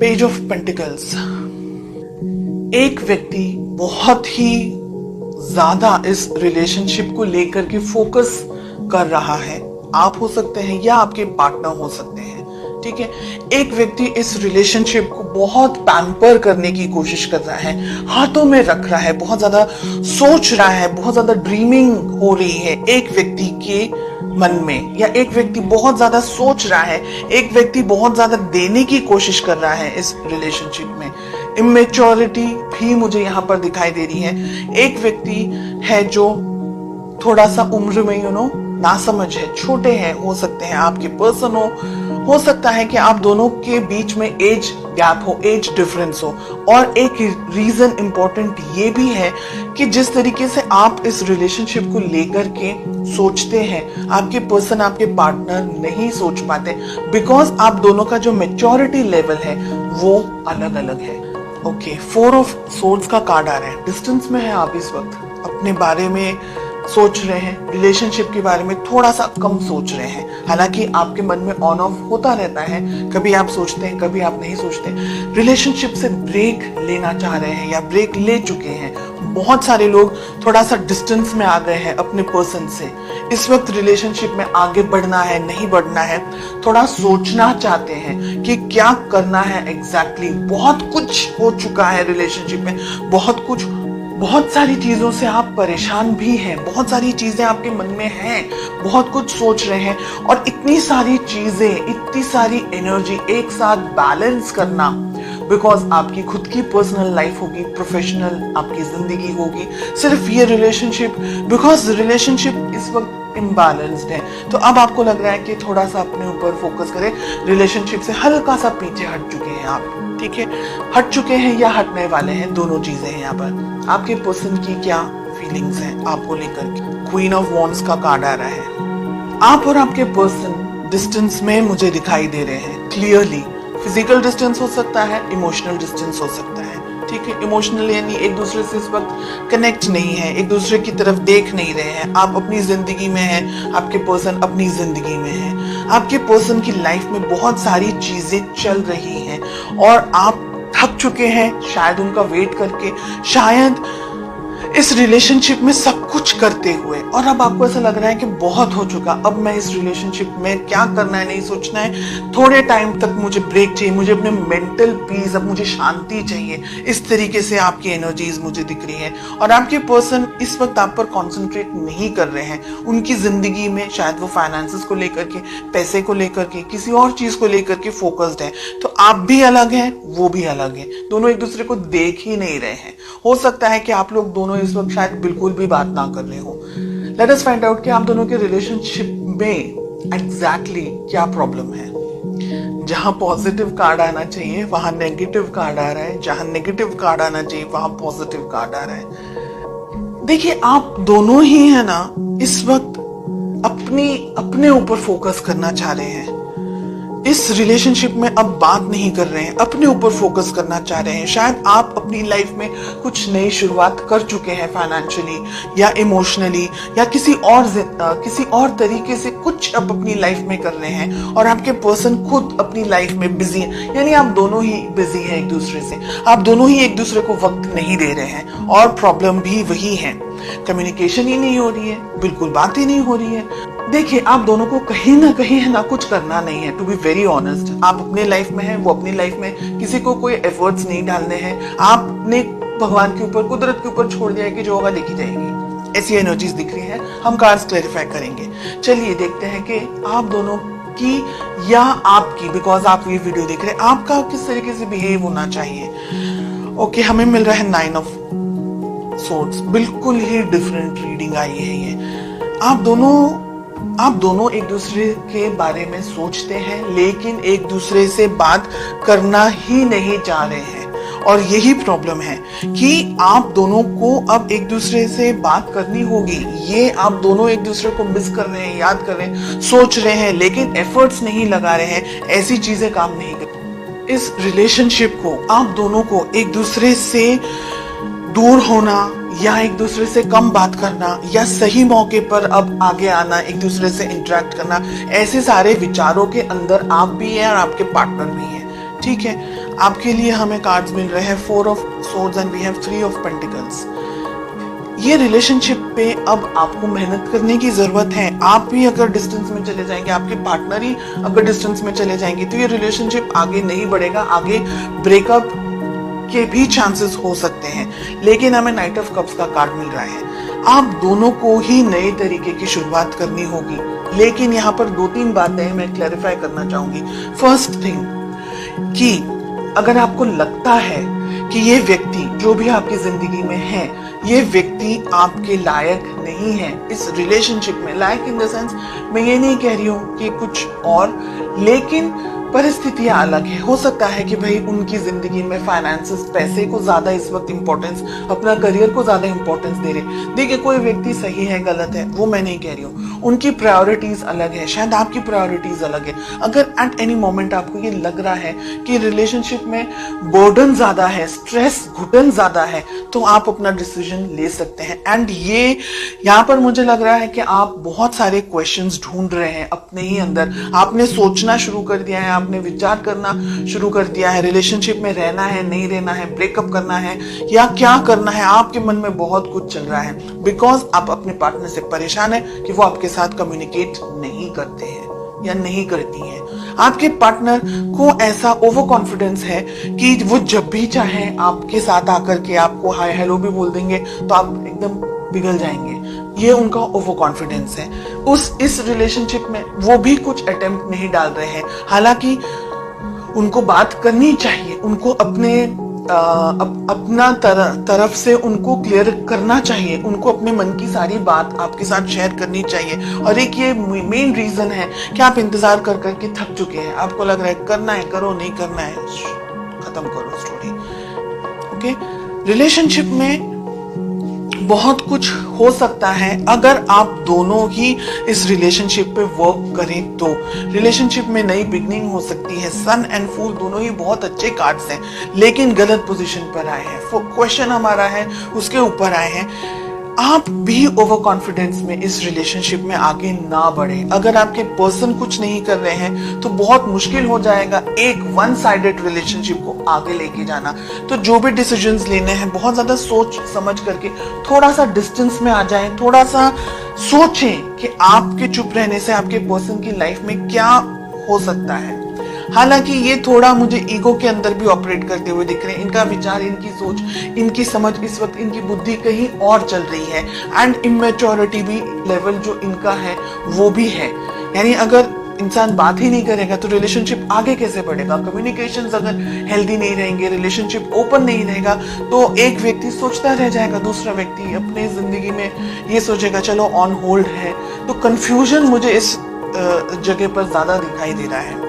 Page of pentacles. एक व्यक्ति बहुत ही ज्यादा इस रिलेशनशिप को लेकर के फोकस कर रहा है। आप हो सकते हैं या आपके पार्टनर हो सकते हैं, ठीक है। एक व्यक्ति इस रिलेशनशिप को बहुत पैम्पर करने की कोशिश कर रहा है, हाथों में रख रहा है, बहुत ज्यादा सोच रहा है, बहुत ज्यादा ड्रीमिंग हो रही है एक व्यक्ति के मन में, या एक व्यक्ति बहुत ज्यादा सोच रहा है, एक व्यक्ति बहुत ज्यादा देने की कोशिश कर रहा है इस रिलेशनशिप में। इमेच्योरिटी भी मुझे यहाँ पर दिखाई दे रही है। एक व्यक्ति है जो थोड़ा सा उम्र में नासमझ है, छोटे हैं, हो सकते हैं आपके पर्सन हो सकता है कि आप दोनों के बीच में एज गैप हो, एज डिफरेंस हो। और एक रीजन इंपॉर्टेंट ये भी है कि जिस तरीके से आप इस रिलेशनशिप को लेकर के सोचते हैं, आपके पर्सन, आपके पार्टनर नहीं सोच पाते, बिकॉज आप दोनों का जो मैच्योरिटी लेवल है वो अलग अलग है। ओके, 4 ऑफ सोर्ड्स का कार्ड आ रहा है। डिस्टेंस में है आप इस वक्त, अपने बारे में सोच रहे हैं, रिलेशनशिप के बारे में थोड़ा सा कम सोच रहे हैं। हालांकि आपके मन में ऑन ऑफ होता रहता है, कभी आप सोचते हैं, कभी आप नहीं सोचते। रिलेशनशिप से ब्रेक लेना चाह रहे हैं या ब्रेक ले चुके हैं। बहुत सारे लोग थोड़ा सा डिस्टेंस में आ गए हैं अपने पर्सन से। इस वक्त रिलेशनशिप में आगे बढ़ना है, नहीं बढ़ना है, थोड़ा सोचना चाहते हैं कि क्या करना है एग्जैक्टली। बहुत कुछ हो चुका है रिलेशनशिप में, बहुत सारी चीजों से आप परेशान भी हैं, बहुत सारी चीजें आपके मन में हैं, बहुत कुछ सोच रहे हैं, और इतनी सारी चीजें, इतनी सारी एनर्जी एक साथ बैलेंस करना, बिकॉज आपकी खुद की पर्सनल लाइफ होगी, प्रोफेशनल आपकी जिंदगी होगी, सिर्फ ये रिलेशनशिप, बिकॉज रिलेशनशिप इस वक्त इम्बैलेंस्ड है। तो अब आपको लग रहा है कि थोड़ा सा अपने ऊपर फोकस करें, रिलेशनशिप से हल्का सा पीछे हट चुके हैं आप, ठीक है। हट चुके हैं या हटने वाले हैं, दोनों चीजें हैं यहाँ पर। आपके पर्सन की क्या फीलिंग्स हैं आपको लेकर के। क्वीन ऑफ वॉन्ड्स का कार्ड आ रहा है। आप और आपके पर्सन डिस्टेंस में मुझे दिखाई दे रहे हैं क्लियरली। फिजिकल डिस्टेंस हो सकता है, इमोशनल डिस्टेंस हो सकता है, ठीक है। इमोशनल यानी एक दूसरे से इस वक्त कनेक्ट नहीं है, एक दूसरे की तरफ देख नहीं रहे हैं। आप अपनी जिंदगी में हैं, आपके पर्सन अपनी जिंदगी में है। आपके पर्सन की लाइफ में बहुत सारी चीजें चल रही हैं और आप थक चुके हैं शायद उनका वेट करके, शायद इस रिलेशनशिप में सब कुछ करते हुए, और अब आपको ऐसा लग रहा है कि बहुत हो चुका, अब मैं इस रिलेशनशिप में क्या करना है नहीं सोचना है, थोड़े टाइम तक मुझे ब्रेक चाहिए, मुझे अपने मेंटल पीस, अब मुझे शांति चाहिए। इस तरीके से आपकी एनर्जीज मुझे दिख रही है। और आपके पर्सन इस वक्त आप पर कॉन्सेंट्रेट नहीं कर रहे हैं। उनकी जिंदगी में शायद वो फाइनेंसेस को लेकर के, पैसे को लेकर के, किसी और चीज को लेकर के फोकस्ड है। तो आप भी अलग हैं, वो भी अलग है, दोनों एक दूसरे को देख ही नहीं रहे हैं। हो सकता है कि आप लोग दोनों इस वक्त शायद बिल्कुल भी बात ना कर रहे हो। लेट अस फाइंड आउट कि आप दोनों के रिलेशनशिप में एग्जैक्टली क्या प्रॉब्लम है। जहां पॉजिटिव कार्ड आना चाहिए वहां नेगेटिव कार्ड आ रहा है, जहां नेगेटिव कार्ड आना चाहिए वहां पॉजिटिव कार्ड आ रहा है। देखिए, आप दोनों ही है ना इस वक्त अपने ऊपर फोकस करना चाह रहे हैं। इस रिलेशनशिप में अब बात नहीं कर रहे हैं, अपने ऊपर फोकस करना चाह रहे हैं। शायद आप अपनी लाइफ में कुछ नई शुरुआत कर चुके हैं, फाइनेंशियली या इमोशनली या किसी और तरीके से कुछ आप अपनी लाइफ में कर रहे हैं, और आपके पर्सन खुद अपनी लाइफ में बिजी है। यानी आप दोनों ही बिजी हैं एक दूसरे से, आप दोनों ही एक दूसरे को वक्त नहीं दे रहे हैं, और प्रॉब्लम भी वही है, कम्युनिकेशन ही नहीं हो रही है, बिल्कुल बात ही नहीं हो रही है। देखिए, आप दोनों को कहीं ना कहीं है ना कुछ करना नहीं है, टू बी वेरी ऑनेस्ट। आप अपने लाइफ में हैं, वो अपनी लाइफ में, किसी को कोई एफर्ट्स नहीं डालने हैं। आपने भगवान के ऊपर, कुदरत के ऊपर छोड़ दिया है कि जो होगा देखी जाएगी। ऐसी एनर्जीज दिख रही है, हम कार्ड्स क्लैरिफाई करेंगे। चलिए देखते हैं कि आप दोनों की या आपकी, बिकॉज आप ये वीडियो देख रहे हैं, आपका किस तरीके से बिहेव होना चाहिए। ओके, हमें मिल रहा है 9 ऑफ सोर्ड्स। बिल्कुल ही डिफरेंट रीडिंग आई है ये। आप दोनों एक दूसरे के बारे में सोचते हैं, लेकिन एक दूसरे से बात करना ही नहीं चाह रहे हैं। और यही प्रॉब्लम है कि आप दोनों को अब एक दूसरे से बात करनी होगी। ये आप दोनों एक दूसरे को मिस कर रहे हैं, याद कर रहे हैं, सोच रहे हैं, लेकिन एफर्ट्स नहीं लगा रहे हैं। ऐसी चीजें काम नहीं करती। इस रिलेशनशिप को, आप दोनों को एक दूसरे से दूर होना या एक दूसरे से कम बात करना या सही मौके पर अब आगे आना, एक दूसरे से इंटरेक्ट करना, ऐसे सारे विचारों के अंदर आप भी हैं और आपके पार्टनर भी हैं। ठीक है, आपके लिए हमें कार्ड्स मिल रहे हैं 4 of swords and we have 3 of pentacles. ये रिलेशनशिप पे अब आपको मेहनत करने की जरूरत है। आप भी अगर डिस्टेंस में चले जाएंगे, आपके पार्टनर ही अगर डिस्टेंस में चले जाएंगे, तो ये रिलेशनशिप आगे नहीं बढ़ेगा, आगे ब्रेकअप के भी चांसेस हो सकते हैं। लेकिन हमें नाइट ऑफ कप्स का कार्ड मिल रहा है, आप दोनों को ही नए तरीके की शुरुआत करनी होगी। लेकिन यहाँ पर 2-3 बातें मैं क्लैरिफाई करना चाहूंगी। फर्स्ट थिंग कि अगर आपको लगता है कि ये व्यक्ति जो भी आपकी जिंदगी में है, ये व्यक्ति आपके लायक नहीं है इस रिलेशनशिप में, लायक इन द सेंस मैं ये नहीं कह रही हूँ कि कुछ और, लेकिन परिस्थितियां अलग है। हो सकता है कि भाई उनकी जिंदगी में फाइनेंसेस, पैसे को ज्यादा इस वक्त इंपॉर्टेंस, अपना करियर को ज्यादा इंपॉर्टेंस दे रहे। देखिए, कोई व्यक्ति सही है गलत है वो मैं नहीं कह रही हूँ, उनकी प्रायोरिटीज अलग है, शायद आपकी प्रायोरिटीज अलग है। अगर एट एनी मोमेंट आपको ये लग रहा है कि रिलेशनशिप में बर्डन ज्यादा है, स्ट्रेस, घुटन ज्यादा है, तो आप अपना डिसीजन ले सकते हैं। एंड ये यहाँ पर मुझे लग रहा है कि आप बहुत सारे क्वेश्चंस ढूंढ रहे हैं अपने ही अंदर। आपने सोचना शुरू कर दिया है, आपने विचार करना शुरू कर दिया है, रिलेशनशिप में रहना है, नहीं रहना है, ब्रेकअप करना है या क्या करना है। आपके मन में बहुत कुछ चल रहा है बिकॉज आप अपने पार्टनर से परेशान है कि वो आपके साथ कम्युनिकेट नहीं करते हैं या नहीं करती है। आपके पार्टनर को ऐसा ओवर कॉन्फिडेंस है कि वो जब भी चाहे आपके साथ आकर के आपको हाय हेलो भी बोल देंगे तो आप एकदम पिघल जाएंगे। ये उनका ओवर कॉन्फिडेंस है। इस रिलेशनशिप में वो भी कुछ अटेम्प्ट नहीं डाल रहे हैं। हालांकि उनको बात करनी चाहिए, उनको अपना तरफ से उनको क्लियर करना चाहिए, उनको अपने मन की सारी बात आपके साथ शेयर करनी चाहिए। और एक ये मेन रीजन है कि आप इंतजार कर करके थक चुके हैं, आपको लग रहा है करना है करो, नहीं करना है खत्म करो स्टोरी। ओके, रिलेशनशिप में बहुत कुछ हो सकता है अगर आप दोनों ही इस रिलेशनशिप पे वर्क करें तो। रिलेशनशिप में नई बिगनिंग हो सकती है। सन एंड फूल दोनों ही बहुत अच्छे कार्ड्स हैं, लेकिन गलत पोजीशन पर आए हैं। क्वेश्चन हमारा है उसके ऊपर आए हैं। आप भी ओवर कॉन्फिडेंस में इस रिलेशनशिप में आगे ना बढ़े। अगर आपके पर्सन कुछ नहीं कर रहे हैं तो बहुत मुश्किल हो जाएगा एक वन साइडेड रिलेशनशिप को आगे लेके जाना। तो जो भी डिसीजंस लेने हैं बहुत ज्यादा सोच समझ करके थोड़ा सा डिस्टेंस में आ जाएं, थोड़ा सा सोचें कि आपके चुप रहने से आपके पर्सन की लाइफ में क्या हो सकता है। हालांकि ये थोड़ा मुझे ईगो के अंदर भी ऑपरेट करते हुए दिख रहे हैं। इनका विचार, इनकी सोच, इनकी समझ, इस वक्त इनकी बुद्धि कहीं और चल रही है। एंड इमेच्योरिटी भी लेवल जो इनका है वो भी है। यानी अगर इंसान बात ही नहीं करेगा तो रिलेशनशिप आगे कैसे बढ़ेगा। कम्युनिकेशंस अगर हेल्दी नहीं रहेंगे, रिलेशनशिप ओपन नहीं रहेगा, तो एक व्यक्ति सोचता रह जाएगा, दूसरा व्यक्ति अपने जिंदगी में ये सोचेगा चलो ऑन होल्ड है। तो कंफ्यूजन मुझे इस जगह पर ज्यादा दिखाई दे रहा है।